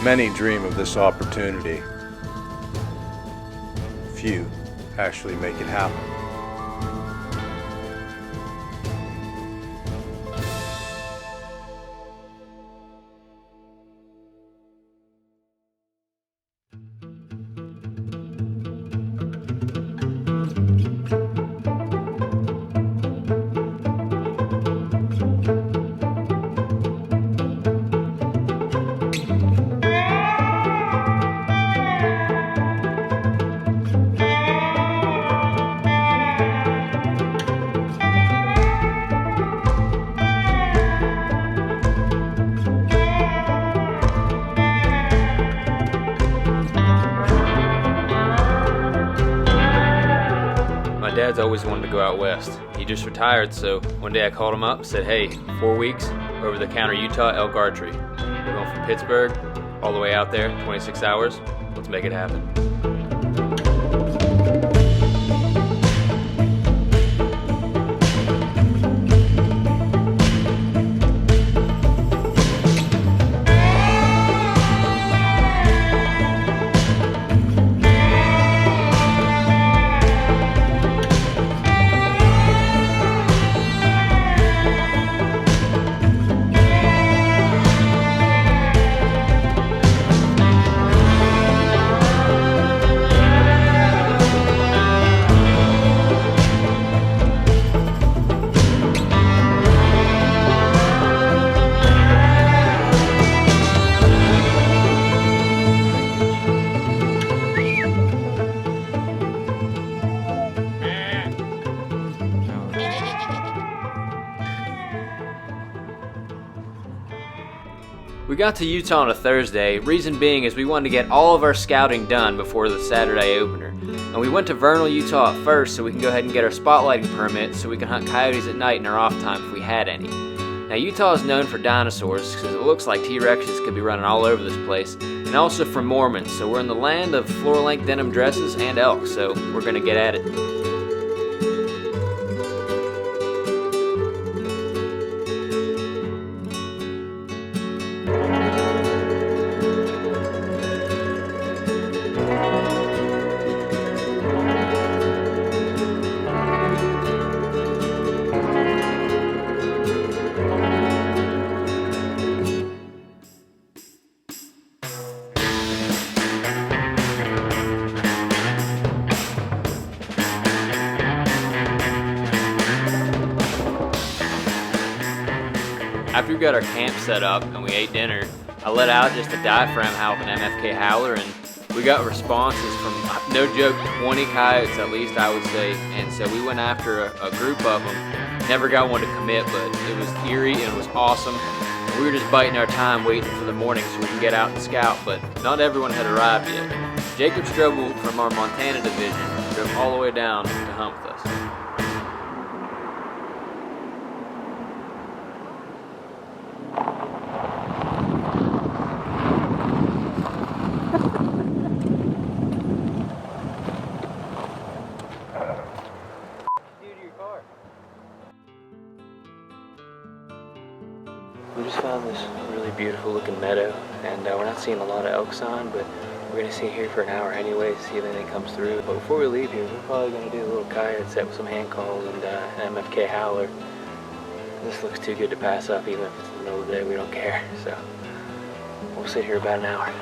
Many dream of this opportunity. Few actually make it happen. My dad's always wanted to go out west. He just retired, so one day I called him up and said, hey, 4 weeks, over-the-counter Utah elk archery. We're going from Pittsburgh all the way out there, 26 hours. Let's make it happen. We got to Utah on a Thursday, reason being is we wanted to get all of our scouting done before the Saturday opener. And we went to Vernal, Utah at first so we can go ahead and get our spotlighting permit so we can hunt coyotes at night in our off time if we had any. Now Utah is known for dinosaurs because it looks like T-Rexes could be running all over this place, and also for Mormons, so we're in the land of floor-length denim dresses and elk, so we're going to get at it. After we got our camp set up and we ate dinner, I let out just a diaphragm howl with an MFK howler, and we got responses from, no joke, 20 coyotes at least, I would say. And so we went after a group of them. Never got one to commit, but it was eerie and it was awesome. And we were just biting our time waiting for the morning so we can get out and scout, but not everyone had arrived yet. Jacob Strobel from our Montana division drove all the way down to hunt with us. We just found this really beautiful looking meadow, and we're not seeing a lot of elk sign, but we're going to sit here for an hour anyway to see if anything comes through. But before we leave here, we're probably going to do a little coyote set with some hand calls and an MFK howler. This looks too good to pass up, even if it's in the middle of the day, we don't care. So we'll sit here about an hour.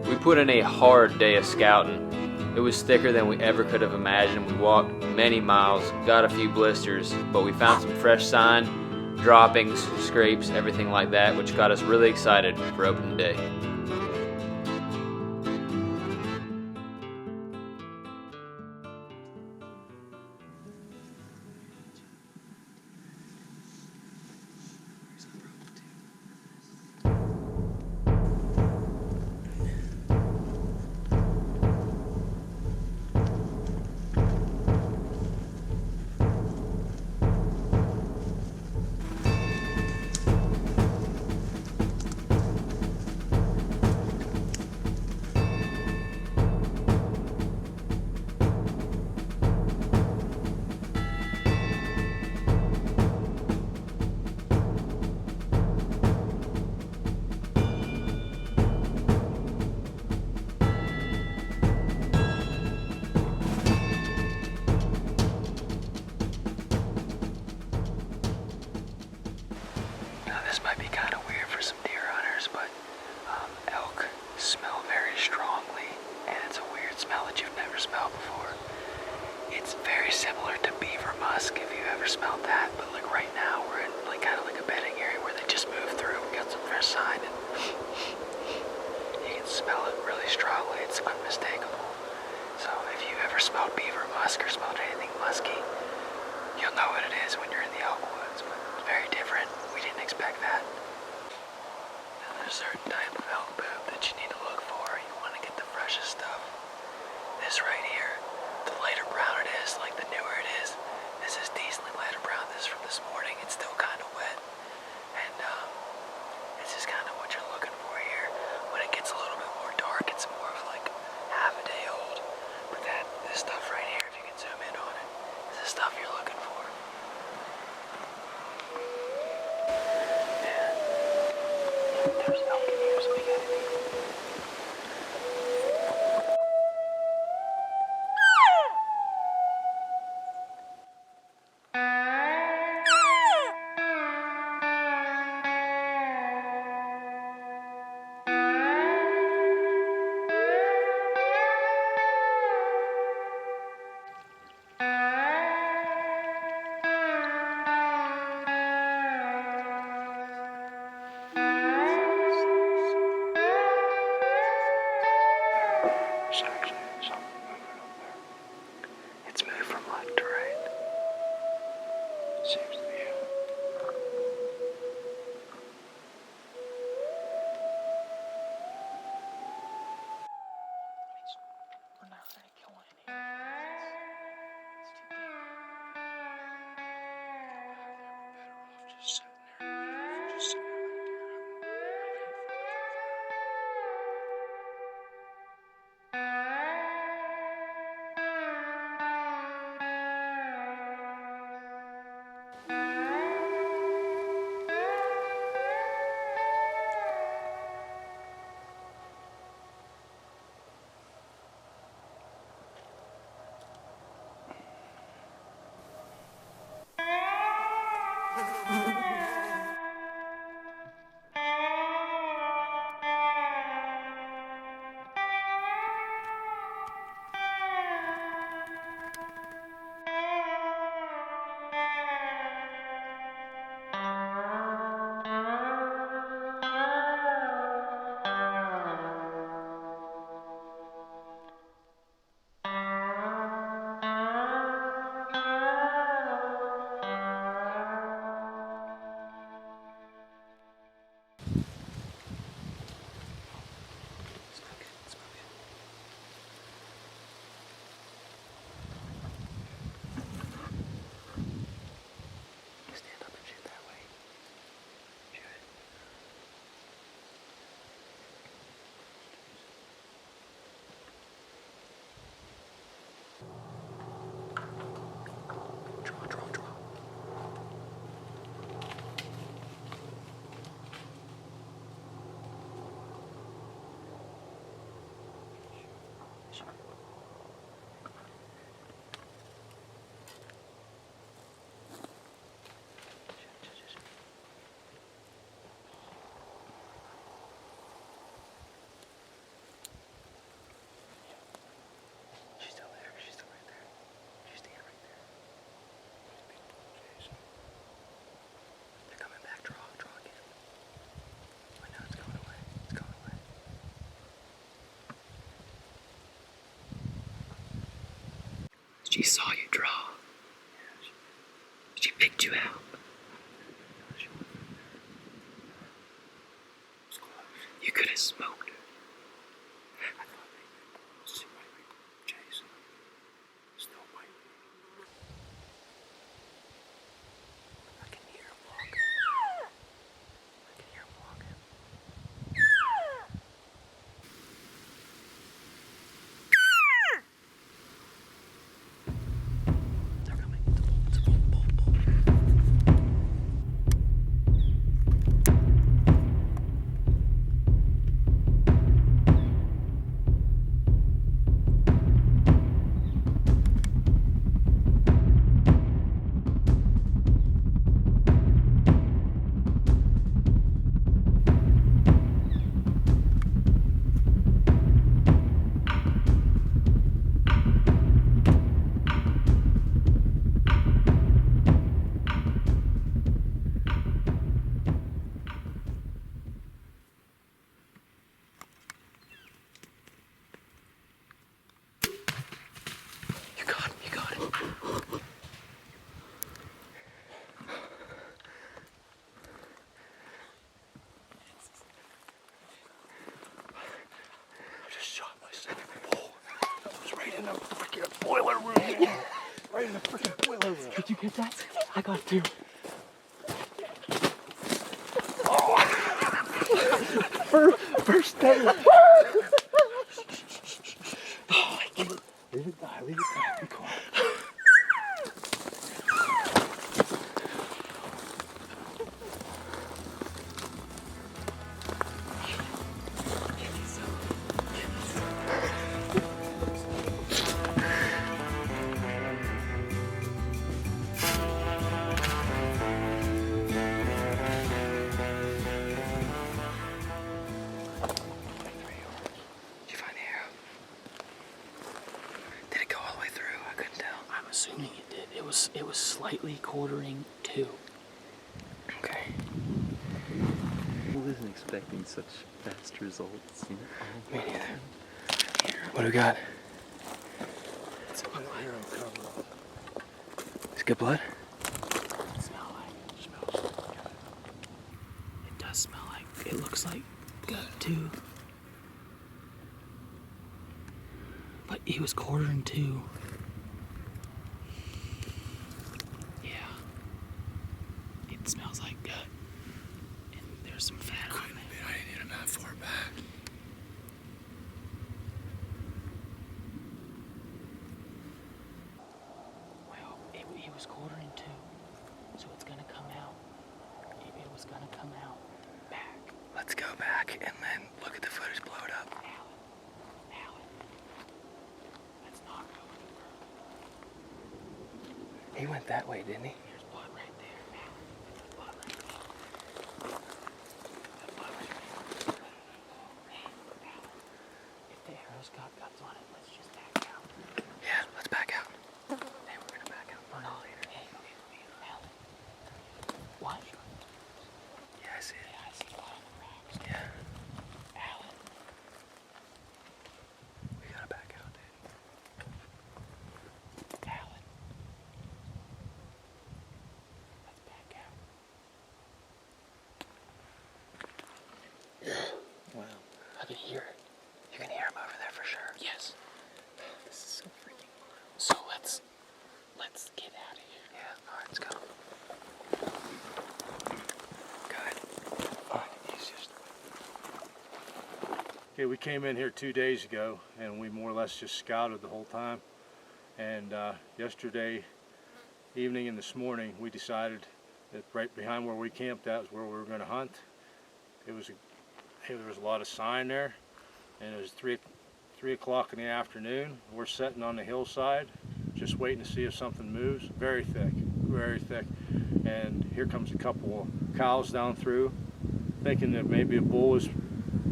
We put in a hard day of scouting. It was thicker than we ever could have imagined. We walked many miles, got a few blisters, but we found some fresh sign, droppings, scrapes, everything like that, which got us really excited for opening day. This might be kind of weird for some deer hunters, but elk smell very strongly, and it's a weird smell that you've never smelled before. It's very similar to beaver musk, if you ever smelled that, but like right now we're in like kind of like a bedding area where they just moved through. We got some fresh sign, and you can smell it really strongly. It's unmistakable. So if you ever smelled beaver musk or smelled anything musky, you'll know what it is when you're in the elk woods, but it's very different. We didn't expect that. Now there's a certain type of elk poop that you need to look for. You want to get the freshest stuff. This right here, the lighter brown it is, like the newer it is, this is decently lighter brown. This is from this morning. It's still kind of wet. And this is kind of what you're looking for here. When it gets a little bit more dark, it's more of like half a day old. But this stuff right here, if you can zoom in on it, is the stuff you're looking for. There's elk in here, so we gotta be. There's actually something moving up there. It's moved from left to right. Seems to be it. We're not gonna kill one in here. It's too deep. We're better off just sitting there. Just sitting there like a deer hunting. She saw you draw. She picked you out. You could have smoked her. I can hear him walking. I can hear him walking. They're coming. It's a bull. You got it. I just shot myself in the bull. I was right in the freaking boiler room. Right in the freaking boiler room. Did you get that? I got two. First day. Leave it die. Be quiet. Assuming it did. It was slightly quartering two. Okay. I wasn't expecting such fast results. You know? Me neither. What do we got? It's good blood? It smells. It does smell like. It looks like gut too. But he was quartering two. It smells like gut. And there's some fat on it. I didn't hit him that far back. Well, he was quartering two. So it's gonna come out. It was gonna come out back. Let's go back and then look at the footage, blow it up. Allan. Let's not go any further. He went that way, didn't he? There's blood right there, Allan. There's blood right there. There's blood right there. Allan, if the arrow's got guts on it, let's just back out. Yeah, let's back out. Hey, we're gonna back out. No, later. hey, Allan. What? Yeah, I see it. Yeah, I see blood on the rocks. Yeah. Allan. We gotta back out, dude. Allan. Let's back out. Wow. I can hear it. You can hear him over there for sure. Yes. This is so freaking wild. So let's get out of here. Yeah, alright, let's go. Good. Alright, he's just... Okay, we came in here 2 days ago and we more or less just scouted the whole time. And yesterday evening and this morning we decided that right behind where we camped at was where we were going to hunt. There was a lot of sign there, and it was 3 o'clock in the afternoon. We're sitting on the hillside just waiting to see if something moves. Very thick, and here comes a couple of cows down through, thinking that maybe a bull was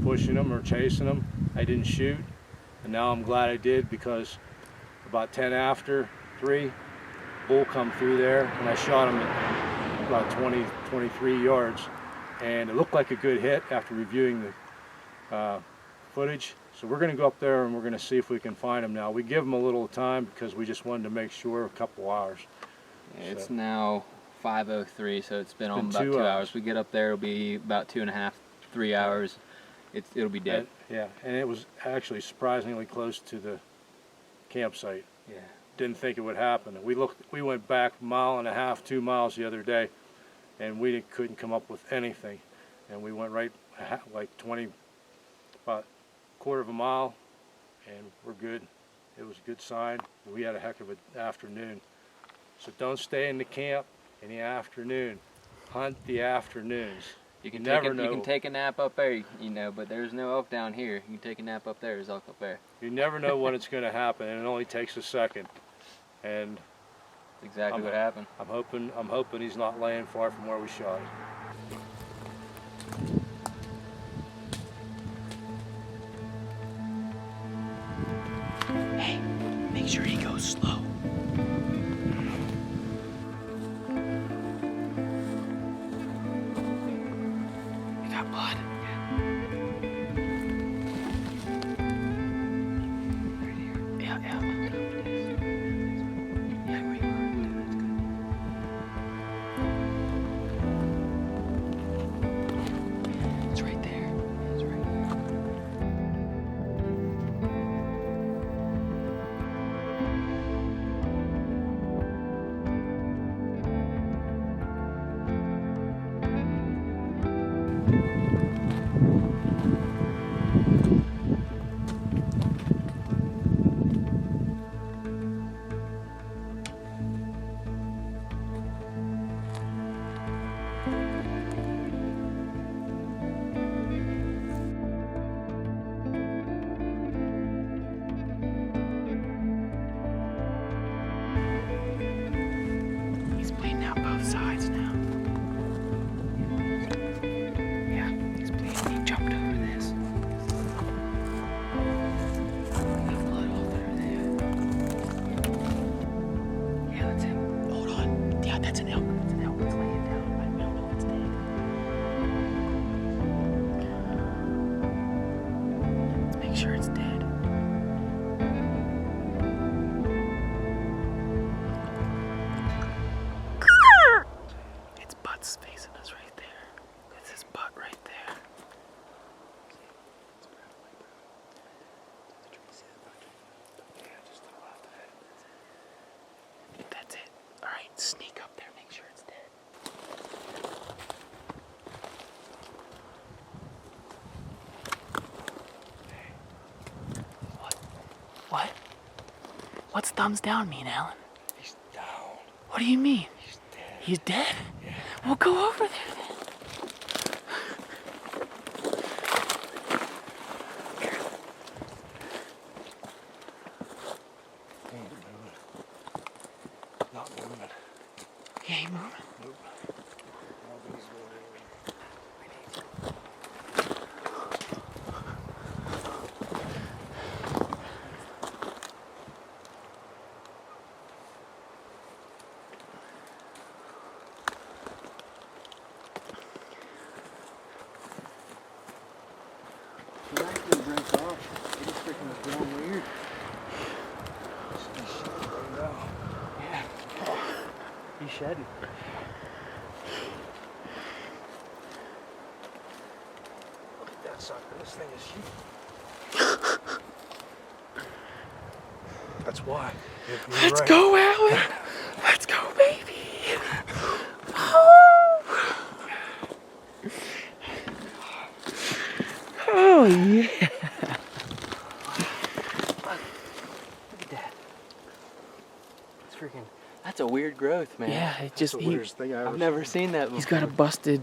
pushing them or chasing them. I didn't shoot, and now I'm glad I did, because about 10 after 3, bull come through there, and I shot him at about 23 yards, and it looked like a good hit after reviewing the footage. So we're going to go up there and we're going to see if we can find him now. We give him a little time because we just wanted to make sure, a couple hours. Yeah, it's now 5:03, so it's been on about 2 2 hours. hours. We get up there, it'll be about 2.5, 3 hours. It'll be dead. Yeah, and it was actually surprisingly close to the campsite. Yeah. Didn't think it would happen. We went back 1.5 miles, 2 miles the other day, and we couldn't come up with anything. And we went right like about 1/4 mile, and we're good. It was a good sign. We had a heck of an afternoon. So don't stay in the camp in the afternoon. Hunt the afternoons. You can never know. You can take a nap up there, you know, but there's no elk down here. You can take a nap up there. There's elk up there. You never know when it's going to happen, and it only takes a second. And That's exactly what happened. I'm hoping he's not laying far from where we shot him. Hey, make sure he goes slow. You got blood? Yeah, yeah. Yeah, where you are. That's good. It's right there. It's right there. He's bleeding out both sides now. Yeah, he's bleeding. He jumped over this. Got blood all through there. Yeah, that's him. Hold on. Yeah, that's an elk. That's an elk. It's laying down, but we don't know it's dead. Let's make sure it's dead. Its butt's facing us right there. It's his butt right there. That's it. Alright, sneak up there, make sure it's dead. What? What's thumbs down mean, Alan? He's down. What do you mean? He's dead. He's dead? Yeah. Well, go over there then. He ain't moving. Not moving. He ain't moving. Nope. I don't think he's going anywhere. He actually breaks off. He just freaking was going weird. He's shedding right now. Yeah. He's shedding. Look at that sucker. This thing is huge. That's why. You're Let's right. go, Alan. Let's go, baby. Oh, yeah. Look at that. It's freaking. That's a weird growth, man. Yeah, it just, That's the weirdest thing I ever I've never seen that before. he's got a busted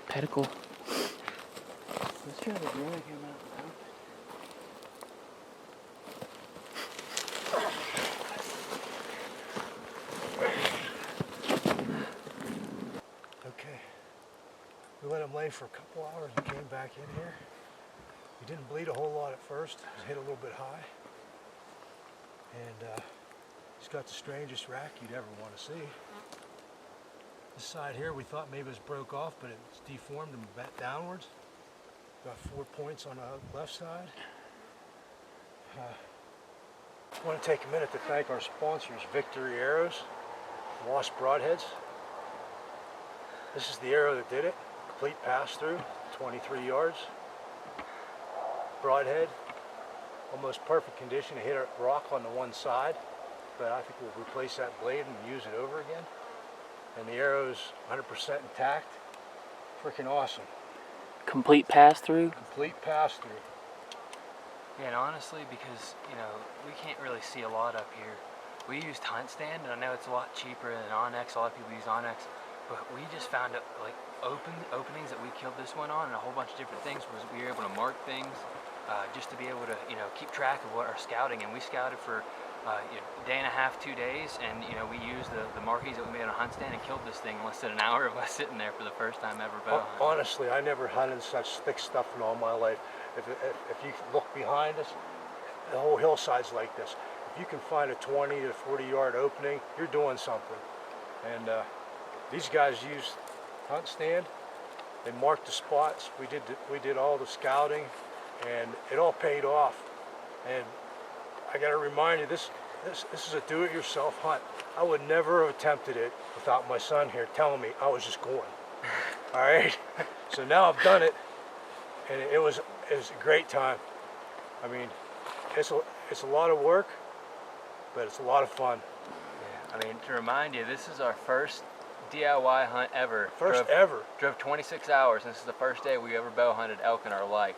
pedicle. Let's try to drag him out. Okay. We let him lay for a couple hours and came back in here. He didn't bleed a whole lot at first. He was hit a little bit high. And he's got the strangest rack you'd ever want to see. This side here we thought maybe it was broke off, but it's deformed and bent downwards. Got 4 points on the left side. I want to take a minute to thank our sponsors, Victory Arrows, Lost Broadheads. This is the arrow that did it. Complete pass-through, 23 yards. Broadhead, almost perfect condition. It hit a rock on the one side, but I think we'll replace that blade and use it over again. And the arrow's 100% intact. Freaking awesome. Complete pass-through? Complete pass-through. Yeah, and honestly, because, you know, we can't really see a lot up here. We used Hunt Stand, and I know it's a lot cheaper than Onyx. A lot of people use Onyx. But we just found like openings that we killed this one on, and a whole bunch of different things. Was we were able to mark things just to be able to, you know, keep track of what our scouting. And we scouted for you know, a day and a half, 2 days, and you know, we used the markings that we made on Hunt Stand and killed this thing in less than an hour of us sitting there for the first time ever bow hunting. Honestly, I never hunted such thick stuff in all my life. If you look behind us, the whole hillside's like this. If you can find a 20 to 40 yard opening, you're doing something. And these guys used Hunt Stand. They marked the spots. We did all the scouting, and it all paid off. And I got to remind you, this is a do-it-yourself hunt. I would never have attempted it without my son here telling me I was just going. All right. So now I've done it, and it was a great time. I mean, it's a lot of work, but it's a lot of fun. Yeah. I mean, to remind you, this is our first DIY hunt ever. Drove 26 hours, and this is the first day we ever bow hunted elk in our life.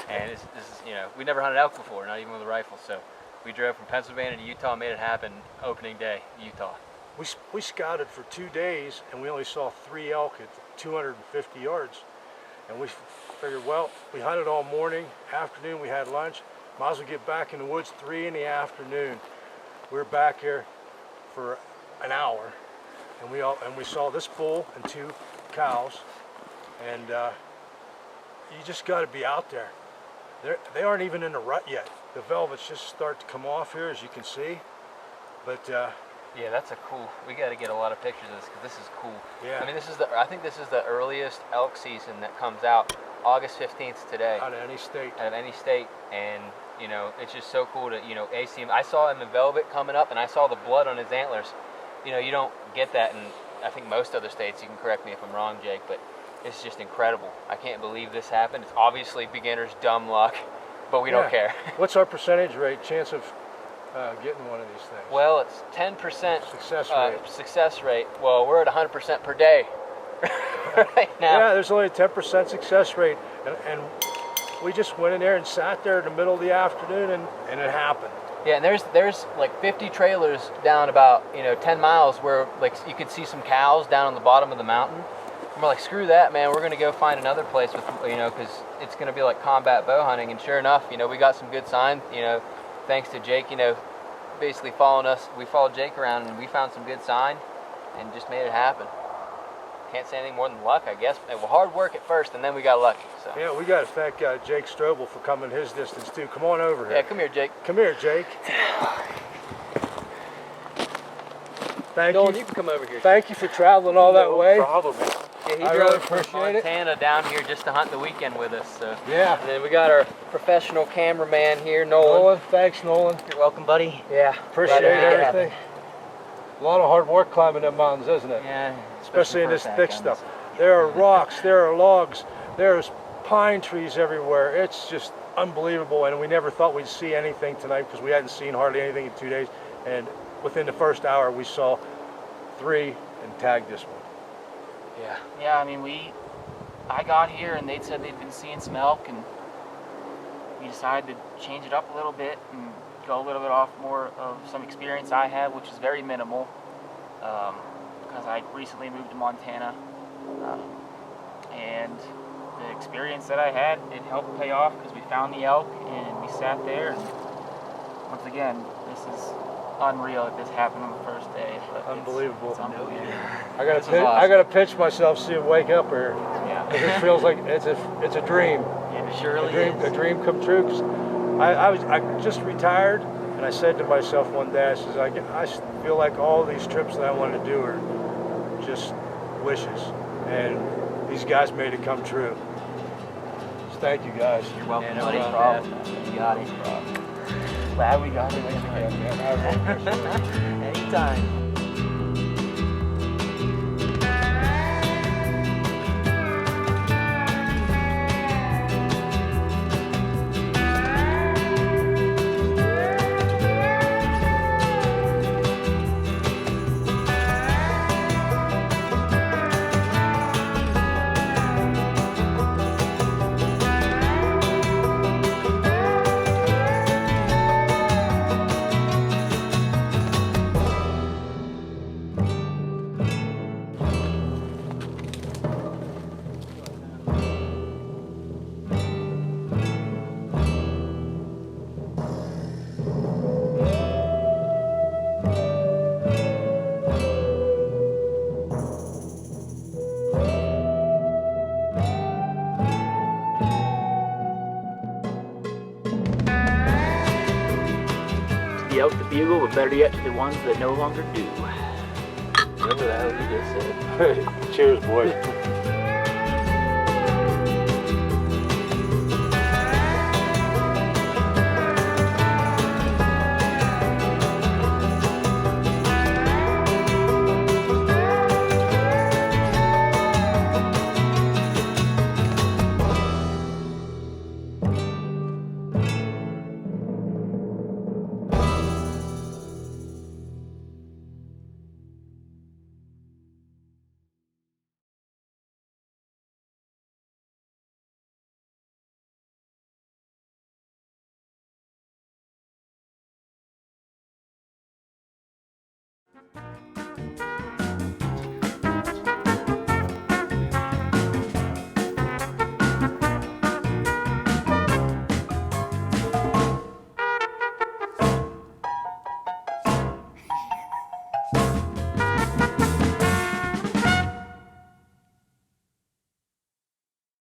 And this is, you know, we never hunted elk before, not even with a rifle. So we drove from Pennsylvania to Utah, made it happen opening day, Utah. We scouted for 2 days, and we only saw 3 elk at 250 yards. And we figured, well, we hunted all morning, afternoon we had lunch, might as well get back in the woods 3 in the afternoon. We were back here for an hour, and we saw this bull and 2 cows, and you just got to be out there. They aren't even in the rut yet. The velvets just start to come off here, as you can see. But yeah, that's a cool. We got to get a lot of pictures of this because this is cool. Yeah. I mean, I think this is the earliest elk season that comes out. August 15th today. Out of any state. Out of any state, and you know, it's just so cool to, you know, see him. I saw him in velvet coming up, and I saw the blood on his antlers. You know, you don't get that in, I think, most other states. You can correct me if I'm wrong, Jake, but it's just incredible. I can't believe this happened. It's obviously beginner's dumb luck, but we don't care. What's our percentage rate, chance of getting one of these things? Well, it's 10% success rate. Success rate. Well, we're at 100% per day right now. Yeah, there's only a 10% success rate, and we just went in there and sat there in the middle of the afternoon, and it happened. Yeah, and there's like 50 trailers down about, you know, 10 miles where like you could see some cows down on the bottom of the mountain. And we're like, screw that, man. We're gonna go find another place with, you know, because it's gonna be like combat bow hunting. And sure enough, you know, we got some good signs. You know, thanks to Jake, you know, basically following us. We followed Jake around and we found some good sign, and just made it happen. Can't say anything more than luck, I guess. Well, hard work at first, and then we got lucky. So. Yeah, we got to thank Jake Strobel for coming his distance too. Come on over here. Yeah, come here, Jake. Come here, Jake. Thank Nolan, you. you can come over here. Thank you for traveling all that way. No problem, man. Yeah, he I drove really from appreciate it. Montana down here just to hunt the weekend with us. So. Yeah. And then we got our professional cameraman here, Nolan. Thanks, Nolan. You're welcome, buddy. Yeah. Appreciate everything. A lot of hard work climbing them mountains, isn't it? Yeah. Especially in this thick stuff. There are rocks, there are logs, there's pine trees everywhere. It's just unbelievable, and we never thought we'd see anything tonight because we hadn't seen hardly anything in 2 days. And within the first hour, we saw 3 and tagged this one. Yeah. Yeah, I mean, I got here and they'd said they'd been seeing some elk, and we decided to change it up a little bit and go a little bit off more of some experience I have, which is very minimal, because I recently moved to Montana. And the experience that I had, it helped pay off because we found the elk and we sat there. And once again, this is unreal that this happened on the first day. But Unbelievable. It's unbelievable. I gotta pitch myself, see him wake up here. Yeah. It feels like it's a dream. It surely is. A dream come true. 'Cause I just retired, and I said to myself one day, I says, I feel like all these trips that I want to do are just wishes. And these guys made it come true. thank you guys. You're welcome, No buddy. problem. You got it. Glad we got it. Anytime. The elk, the bugle, but better yet to the ones that no longer do. Whatever the hell you just said. Cheers, boys.